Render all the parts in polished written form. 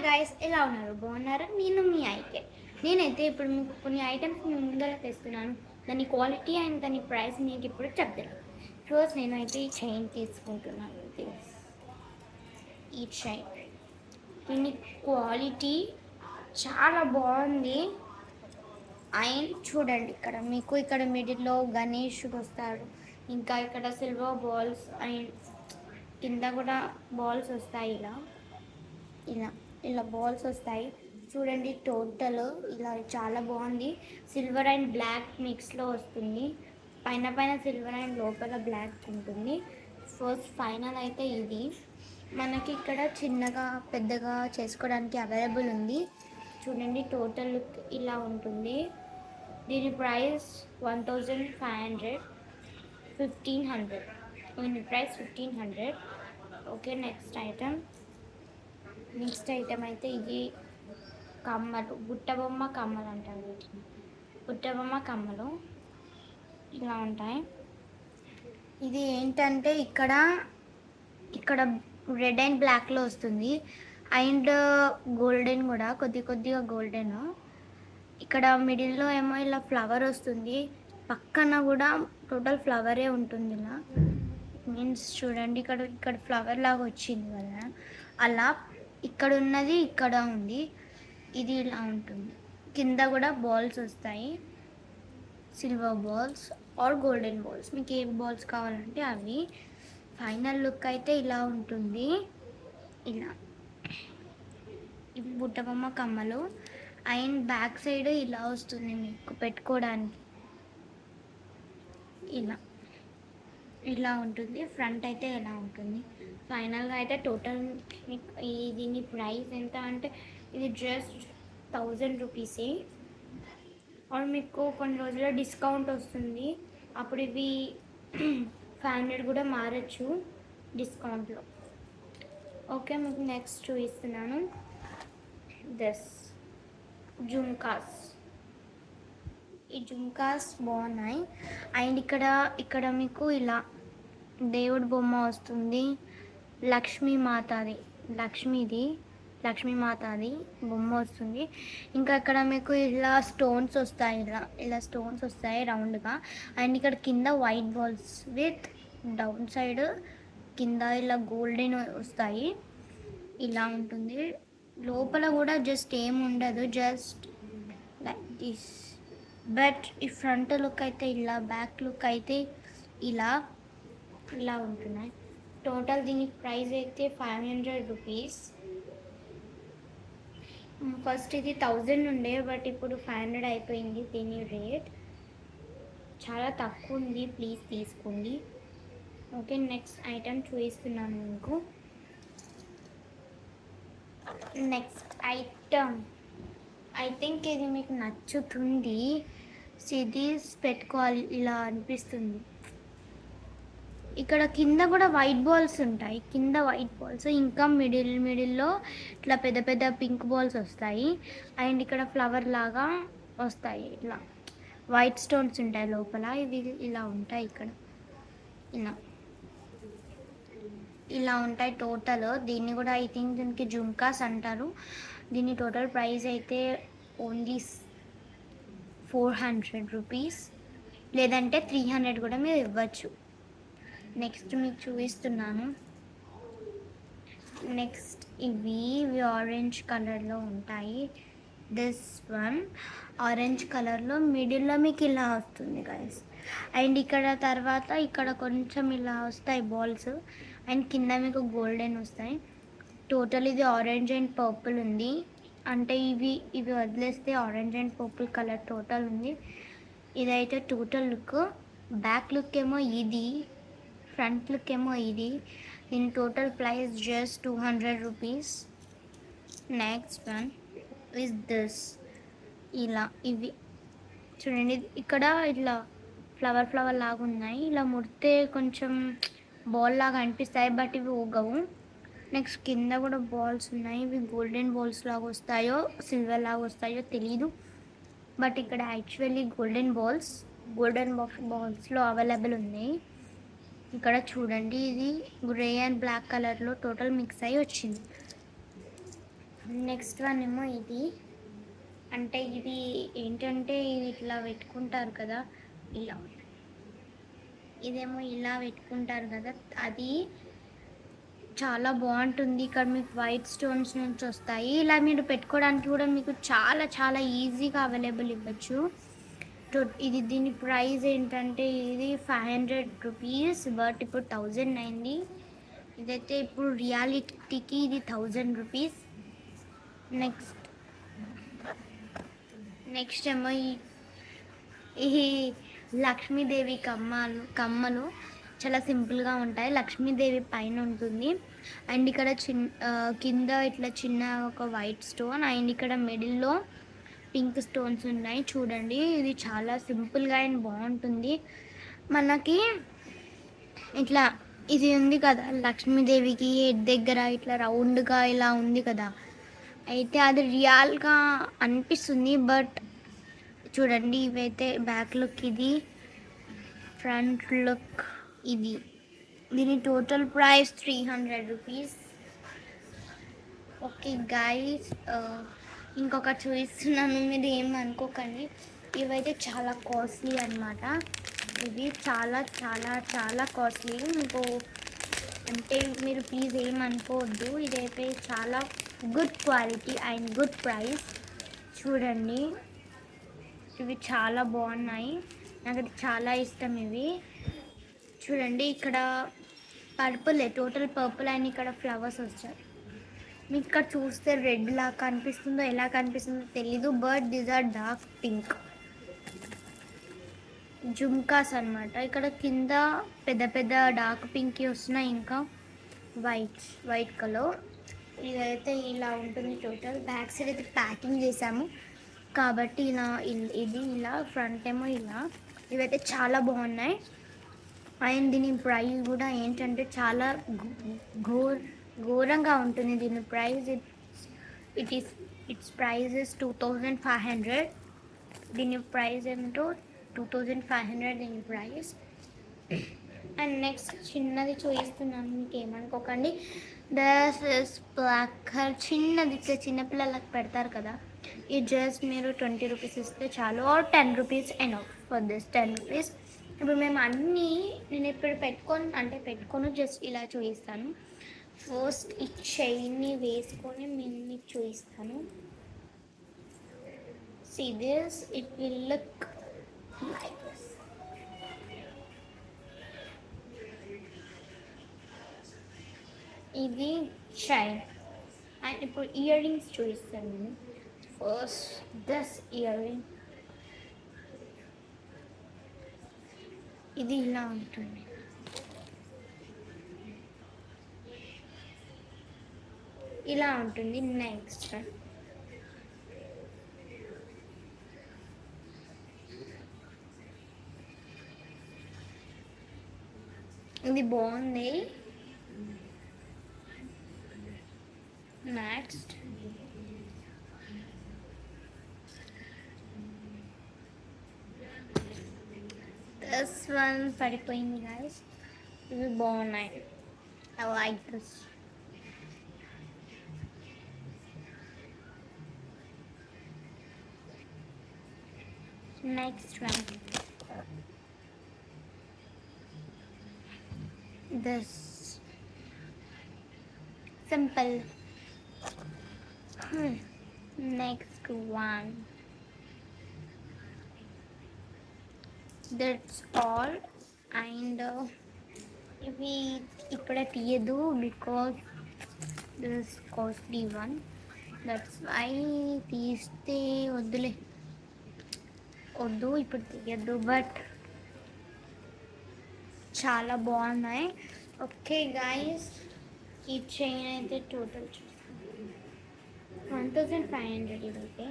Guys, ఎలా ఉన్నారు? బాగున్నారా? నేను మీ ఐకే. నేనైతే ఇప్పుడు మీకు కొన్ని ఐటమ్స్ మీ ముందర తెస్తున్నాను. దాని క్వాలిటీ అండ్ దాని ప్రైస్ మీకు ఇప్పుడు చెప్తాను. ఫస్ట్ నేనైతే ఈ చైన్ తీసుకుంటున్నాను. ఈ చైన్, దీని క్వాలిటీ చాలా బాగుంది. అండ్ చూడండి, ఇక్కడ మిడిల్లో గణేషుడు వస్తాడు. ఇంకా ఇక్కడ సిల్వర్ బాల్స్ అండ్ కింద కూడా బాల్స్ వస్తాయి. ఇలా ఇలా బాల్స్ వస్తాయి. చూడండి, టోటల్ ఇలా చాలా బాగుంది. సిల్వర్ అండ్ బ్లాక్ మిక్స్లో వస్తుంది. పైన పైన సిల్వర్ అండ్ లోపల బ్లాక్ ఉంటుంది. ఫస్ట్ ఫైనల్ అయితే ఇది మనకి ఇక్కడ చిన్నగా పెద్దగా చేసుకోవడానికి అవైలబుల్ ఉంది. చూడండి, టోటల్ లుక్ ఇలా ఉంటుంది. దీని ప్రైస్ 1500, 1500. దీని ప్రైస్ 1500. ఓకే, నెక్స్ట్ ఐటమ్ అయితే ఇది కమ్మలు, బుట్టబొమ్మ కమ్మలు అంటారు వీటిని. బుట్టబొమ్మ కమ్మలు ఇలా ఉంటాయి. ఇది ఏంటంటే ఇక్కడ రెడ్ అండ్ బ్లాక్లో వస్తుంది. అండ్ గోల్డెన్ కూడా, కొద్దిగా గోల్డెన్. ఇక్కడ మిడిల్లో ఏమో ఇలా ఫ్లవర్ వస్తుంది. పక్కన కూడా టోటల్ ఫ్లవరే ఉంటుంది. ఇలా మీన్స్ చూడండి, ఇక్కడ ఫ్లవర్ లాగా వచ్చింది కదా, అలా ఇక్కడ ఉన్నది ఇక్కడ ఉంది. ఇది ఇలా ఉంటుంది. కింద కూడా బాల్స్ వస్తాయి, silver balls or golden balls. మీకు ఏ బాల్స్ కావాలంటే అవి. ఫైనల్ లుక్ అయితే ఇలా ఉంటుంది. ఇలా ఇవి బుట్టబొమ్మ కమ్మలు. అండ్ బ్యాక్ సైడ్ ఇలా వస్తుంది మీకు పెట్టుకోవడానికి. ఇలా ఉంటుంది. ఫ్రంట్ అయితే ఎలా ఉంటుంది. ఫైనల్గా అయితే టోటల్ దీని ప్రైస్ ఎంత అంటే ఇది జస్ట్ 1000 రూపీసే. ఆర్ మీకు కొన్ని రోజుల్లో డిస్కౌంట్ వస్తుంది, అప్పుడు ఇవి 500 కూడా మారచ్చు డిస్కౌంట్లో. ఓకే, మీకు నెక్స్ట్ చూపిస్తున్నాను. దిస్ జుమ్కాస్. ఈ జుమ్కాస్ బాగున్నాయి. అండ్ ఇక్కడ మీకు ఇలా దేవుడి బొమ్మ వస్తుంది. లక్ష్మీమాతాది బొమ్మ వస్తుంది. ఇంకా ఇక్కడ మీకు ఇలా స్టోన్స్ వస్తాయి, ఇలా స్టోన్స్ వస్తాయి రౌండ్గా. అండ్ ఇక్కడ కింద white balls with down side కింద ఇలా గోల్డెన్ వస్తాయి. ఇలా ఉంటుంది. లోపల కూడా జస్ట్ ఏం ఉండదు, జస్ట్ లైక్ దిస్. బట్ ఈ ఫ్రంట్ లుక్ అయితే ఇలా, బ్యాక్ లుక్ అయితే ఇలా ఉంటున్నాయి. టోటల్ దీని ప్రైస్ అయితే 500 రూపీస్. ఫస్ట్ ఇది 1000 ఉండే, బట్ ఇప్పుడు 500 అయిపోయింది. దీని రేట్ చాలా తక్కువ ఉంది, ప్లీజ్ తీసుకోండి. ఓకే, నెక్స్ట్ ఐటమ్ చూపిస్తున్నాను మీకు. నెక్స్ట్ ఐటమ్ ఐ థింక్ ఇది మీకు నచ్చుతుంది. సిరీస్ పెట్టుకోవాలి ఇలా అనిపిస్తుంది. ఇక్కడ కింద కూడా వైట్ బాల్స్ ఉంటాయి, ఇంకా మిడిల్లో ఇట్లా పెద్ద పింక్ బాల్స్ వస్తాయి. అండ్ ఇక్కడ ఫ్లవర్ లాగా వస్తాయి, ఇలా వైట్ స్టోన్స్ ఉంటాయి లోపల. ఇవి ఇలా ఉంటాయి. ఇక్కడ ఇలా ఉంటాయి టోటల్. దీన్ని కూడా ఐ థింక్ దీనికి జుమ్కాస్ అంటారు. దీని టోటల్ ప్రైస్ అయితే ఓన్లీ 400 రూపీస్, లేదంటే 300 కూడా మీరు ఇవ్వచ్చు. నెక్స్ట్ మీకు చూపిస్తున్నాను. నెక్స్ట్ ఇవి ఆరెంజ్ కలర్లో ఉంటాయి. దిస్ వన్ ఆరెంజ్ కలర్లో మిడిల్లో మీకు ఇలా వస్తుంది గైస్. అండ్ ఇక్కడ కొంచెం ఇలా వస్తాయి బాల్స్. అండ్ కింద మీకు గోల్డెన్ వస్తాయి. టోటల్ ఇది ఆరెంజ్ అండ్ పర్పుల్ ఉంది. అంటే ఇవి వదిలేస్తే orange and purple colour total ఉంది. ఇదైతే టోటల్ లుక్. బ్యాక్ లుక్ ఏమో ఇది, ఫ్రంట్ లుక్ ఏమో ఇది. దీని total price just 200 rupees. Next one is this. ఇవి చూడండి, ఇక్కడ ఇట్లా ఫ్లవర్ లాగా ఉన్నాయి. ఇలా ముడితే కొంచెం బాల్ లాగా అనిపిస్తాయి, బట్ ఇవి ఊగవు. నెక్స్ట్ కింద కూడా బాల్స్ ఉన్నాయి. ఇవి గోల్డెన్ బాల్స్ లాగా వస్తాయో సిల్వర్ లాగా వస్తాయో తెలీదు, బట్ ఇక్కడ యాక్చువల్లీ గోల్డెన్ బాల్స్లో అవైలబుల్ ఉన్నాయి. ఇక్కడ చూడండి, ఇది గ్రే అండ్ బ్లాక్ కలర్లో టోటల్ మిక్స్ అయ్యి వచ్చింది. నెక్స్ట్ వన్ ఏమో ఇది. అంటే ఇది ఏంటంటే ఇది ఇట్లా పెట్టుకుంటారు కదా, ఇలా ఇదేమో ఇలా పెట్టుకుంటారు కదా, అది చాలా బాగుంటుంది. ఇక్కడ మీకు వైట్ స్టోన్స్ నుంచి వస్తాయి. ఇలా మీరు పెట్టుకోవడానికి కూడా మీకు చాలా చాలా ఈజీగా అవైలబుల్ ఇవ్వచ్చు. ఇది దీని ప్రైస్ ఏంటంటే ఇది 500 రూపీస్, బట్ ఇప్పుడు 1000 అయింది. ఇదైతే ఇప్పుడు రియాలిటీకి ఇది 1000 రూపీస్. నెక్స్ట్ ఏమో ఈ లక్ష్మీదేవి కమ్మలు చాలా సింపుల్గా ఉంటాయి. లక్ష్మీదేవి పైన ఉంటుంది అండ్ ఇక్కడ కింద ఇట్లా చిన్న ఒక వైట్ స్టోన్ అండ్ ఇక్కడ మిడిల్లో పింక్ స్టోన్స్ ఉన్నాయి. చూడండి, ఇది చాలా సింపుల్గా అండ్ బాగుంటుంది. మనకి ఇట్లా ఇది ఉంది కదా, లక్ష్మీదేవికి హెడ్ దగ్గర ఇట్లా రౌండ్గా ఇలా ఉంది కదా, అయితే అది రియల్గా అనిపిస్తుంది. బట్ చూడండి, ఇవైతే బ్యాక్ లుక్, ఇది ఫ్రంట్ లుక్. దీని total price 300 rupees. Okay guys, ఇంకొకటి చూపిస్తున్నాను, మీరు ఏమనుకోకండి. ఇవైతే చాలా కాస్ట్లీ అనమాట. ఇది చాలా చాలా చాలా కాస్ట్లీ. మీకు అంటే మీరు ప్లీజ్ ఏమనుకోవద్దు. ఇదైతే చాలా good quality and good price. చూడండి, ఇవి చాలా బాగున్నాయి, నాకు అది చాలా ఇష్టం ఇవి. చూడండి, ఇక్కడ పర్పుల్, టోటల్ పర్పుల్ అండ్ ఇక్కడ ఫ్లవర్స్ వచ్చాయి. మీకు ఇక్కడ చూస్తే రెడ్ లా కనిపిస్తుందో ఎలా కనిపిస్తుందో తెలీదు, but these are dark pink జుమ్కాస్ అనమాట. ఇక్కడ కింద పెద్ద పెద్ద డార్క్ పింక్ వస్తున్నాయి, ఇంకా వైట్ కలర్. ఇదైతే ఇలా ఉంటుంది. టోటల్ బ్యాక్ సైడ్ అయితే ప్యాకింగ్ చేసాము కాబట్టి ఇది ఇలా, ఫ్రంట్ ఏమో ఇలా. ఇవైతే చాలా బాగున్నాయి అండ్ దీని ప్రైస్ కూడా ఏంటంటే చాలా ఘోరంగా ఉంటుంది. దీని ప్రైస్ ఇట్స్ ప్రైస్ ఇస్ 2500. దీని ప్రైస్ ఏమిటో 2500 దీని ప్రైస్. అండ్ నెక్స్ట్ చిన్నది చూపిస్తున్నాను, మీకు ఏమనుకోకండి. దస్ ఇస్ ప్లాకర్, చిన్నది చిన్నపిల్లలకు పెడతారు కదా. ఈ జస్ట్ మీరు 20 రూపీస్ ఇస్తే చాలు, or 10 rupees enough for this 10 rupees. ఇప్పుడు మేము నేను ఇప్పుడు పెట్టుకొని జస్ట్ ఇలా చూపిస్తాను. ఫస్ట్ ఈ చైన్ని వేసుకొని నేను మీకు చూపిస్తాను. See this, it will look like this. ఇది చైన్ అండ్ ఇప్పుడు ఇయర్ రింగ్స్ చూపిస్తాను నేను. ఫస్ట్ దిస్ ఇయర్ రింగ్, ఇది ఇలా ఉంటుంది. ఇలా ఉంటుంది. నెక్స్ట్ ఇది బాగుంది. నెక్స్ట్ దిస్ వన్ పడిపోయింది గైస్. ఇవి బాగున్నాయి, I like this. Next one, this simple. Next one, that's all. And ఇవి ఇక్కడ తీయదు because this costly one, that's why. తీస్తే వద్దు ఇప్పుడు తీయద్దు, బట్ చాలా బాగున్నాయి. ఓకే గాయస్, ఈ చైన్ అయితే టోటల్ 1500. ఇదైతే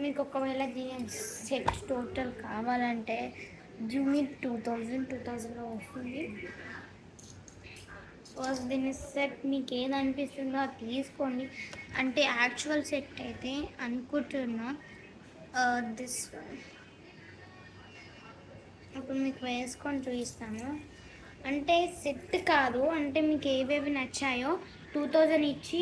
మీకు ఒకవేళ దీని సెట్ టోటల్ కావాలంటే జూమి 2000 వస్తుంది. ఫస్ట్ దీని సెట్ మీకు ఏది అనిపిస్తుందో అది తీసుకోండి. అంటే యాక్చువల్ సెట్ అయితే అనుకుంటున్నా దిస్ వన్. ఇప్పుడు మీకు వేసుకొని చూపిస్తాను. అంటే సెట్ కాదు, అంటే మీకు ఏవేవి నచ్చాయో 2000 ఇచ్చి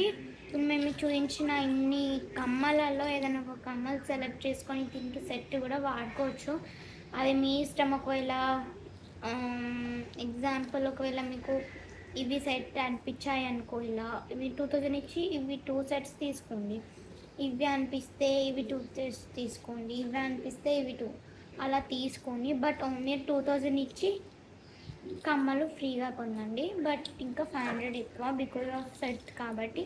మేము మీకు చూపించిన ఇన్ని కమ్మలలో ఏదైనా ఒక కమ్మలు సెలెక్ట్ చేసుకొని దీనికి సెట్ కూడా వాడుకోవచ్చు. అది మీ ఇష్టం. ఒకవేళ ఎగ్జాంపుల్ ఒకవేళ మీకు ఇవి సెట్ అనిపించాయి అనుకో, ఇలా ఇవి 2000 ఇచ్చి ఇవి 2 సెట్స్ తీసుకోండి. ఇవి అనిపిస్తే ఇవి 2 సెట్స్ తీసుకోండి. ఇవి అనిపిస్తే ఇవి 2 అలా తీసుకోండి. బట్ ఓన్లీ 2000 ఇచ్చి కమ్మలు ఫ్రీగా కొనండి. బట్ ఇంకా 500 ఎక్కువ బికాజ్ ఆఫ్ సెట్ కాబట్టి.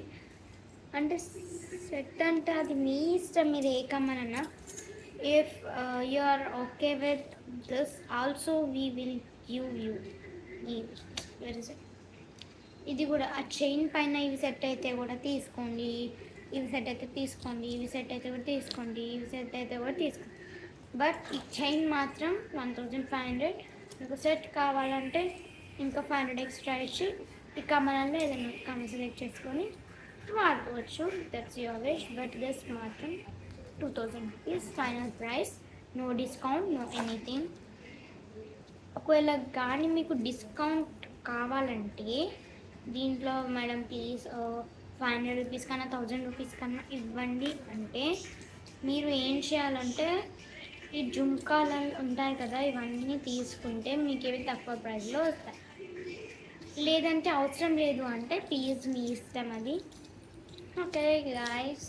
అంటే సెట్ అంటే అది మీ ఇష్టం, మీరు ఏ కమ్మనన్నా. If you are okay with this also we will give you very set. ఇది కూడా ఆ చైన్ పైన ఇవి సెట్ అయితే కూడా తీసుకోండి, ఇవి సెట్ అయితే తీసుకోండి, ఇవి సెట్ అయితే కూడా తీసుకోండి, ఇవి సెట్ అయితే కూడా తీసుకోండి. బట్ ఈ చైన్ మాత్రం 1500. మీకు సెట్ కావాలంటే ఇంకా 500 ఎక్స్ట్రా ఇచ్చి ఈ కమ్మలలో ఏదైనా కమ్మ సెలెక్ట్ చేసుకొని వాడుకోవచ్చు. That's your wish. But this మాత్రం 2000 rupees final price. No discount, no anything. ఒకవేళ కానీ మీకు డిస్కౌంట్ కావాలంటే దీంట్లో మేడం ప్లీజ్ 500 రూపీస్ కన్నా 1000 రూపీస్ కన్నా ఇవ్వండి అంటే మీరు ఏం చేయాలంటే ఈ జుంకాలు ఉంటాయి కదా, ఇవన్నీ తీసుకుంటే మీకు ఇవి తక్కువ ప్రైస్లో వస్తాయి. లేదంటే అవసరం లేదు అంటే ప్లీజ్ మీ ఇష్టం అది. ఓకే గాయస్,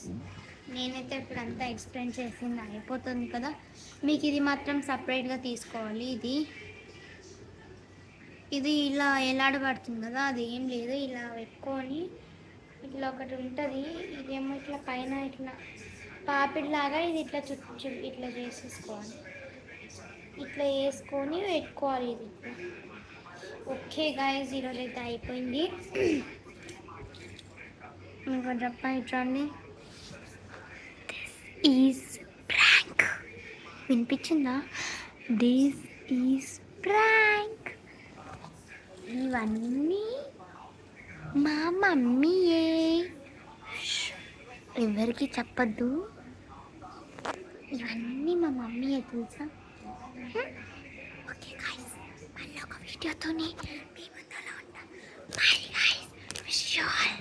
నేనైతే ఇప్పుడు అంతా ఎక్స్ప్లెయిన్ చేసింది అయిపోతుంది కదా. మీకు ఇది మాత్రం సపరేట్గా తీసుకోవాలి. ఇది ఇలా ఎలాడబడుతుంది కదా, అది ఏం లేదు. ఇలా పెట్టుకొని ఇట్లా ఒకటి ఉంటుంది, ఇదేమో ఇట్లా పైన ఇట్లా పాపిడిలాగా ఇది ఇట్లా చుట్టూ ఇట్లా చేసేసుకోవాలి. ఇట్లా వేసుకొని పెట్టుకోవాలి ఇది. ఓకే గాయస్, ఈరోజు అయితే అయిపోయింది. ఇంకో చెప్పండి చూడండి. This is prank. వినిపించిందా? This is prank. ఇవన్నీ మా మమ్మీయే, ఎవరికి చెప్పద్దు. ఇవన్నీ మా మమ్మీయే తెలుసా. ఓకే గాయ్స్, మళ్ళీ ఒక వీడియోతోనే మీ ముందులో ఉంటా. By guys, wish you all.